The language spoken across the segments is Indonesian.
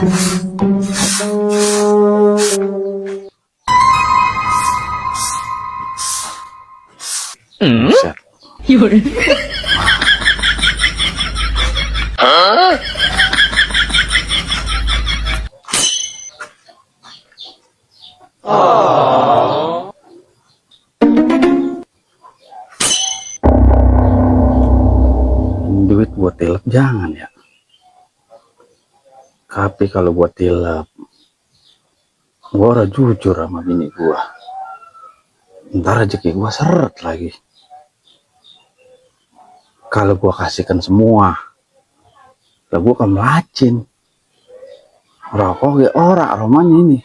Buset. Duit buat tilep jangan ya. Tapi kalau buat tilep, gua udah jujur sama bini gua. Ntar rezeki gua seret lagi. Kalau gua kasihkan semua, lah gua kan melacin. Rokok ge ora aromanya ini.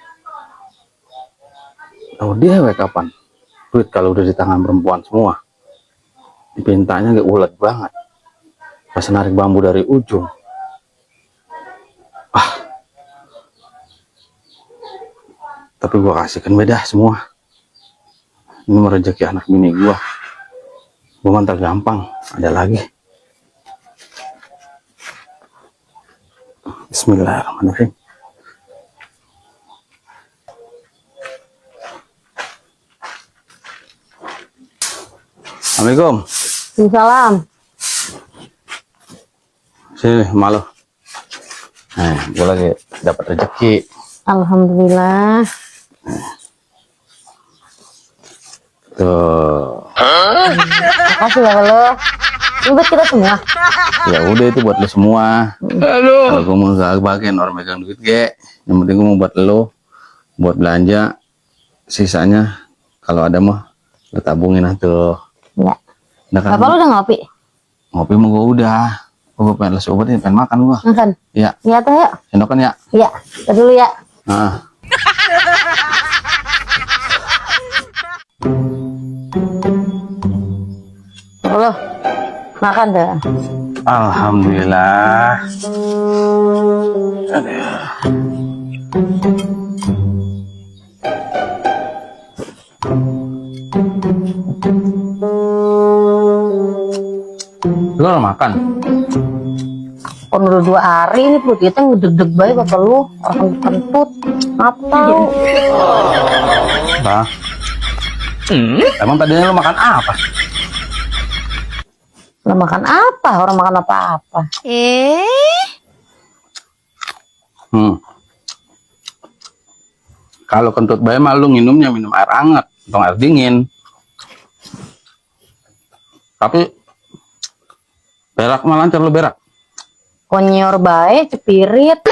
Tahu dia kapan? Duit kalau udah di tangan perempuan semua. Pintanya gak ulet banget. Pas narik bambu dari ujung. Tapi gua kasihkan beda semua. Ini mau rezeki anak bini gua. Gua mantar gampang. Ada lagi. Bismillahirrahmanirrahim. Assalamualaikum. Salam. Sini malu. Gue lagi dapat rezeki. Alhamdulillah. Tuh. Makasih ya lo. Ini buat kita semua. Ya udah itu buat lo semua. Kalau gue mau gak bagian orang megang duit yang penting gue mau buat lo, buat belanja. Sisanya kalau ada mah lo tabungin tuh. Ya. Nah, kan, Bapak lu udah ngopi? Ngopi mah gue udah. Gue pengen les obat ini, pengen makan gue. Makan? Iya. Iya tuh yuk. Sendokan ya? Iya. Kita dulu ya. Lo makan deh. Alhamdulillah. Aduh. Lu udah makan? Kan udah 2 hari ini perut kita ngedeg-deg baik bapak lu. Orang kentut. Apa? Bah. Emang tadinya lu makan apa? Lo makan apa? Orang makan apa-apa. Kalau kentut bayi mah lu minum air hangat atau air dingin. Tapi berak mah lancar lu berak. Konyor baik, cepirit.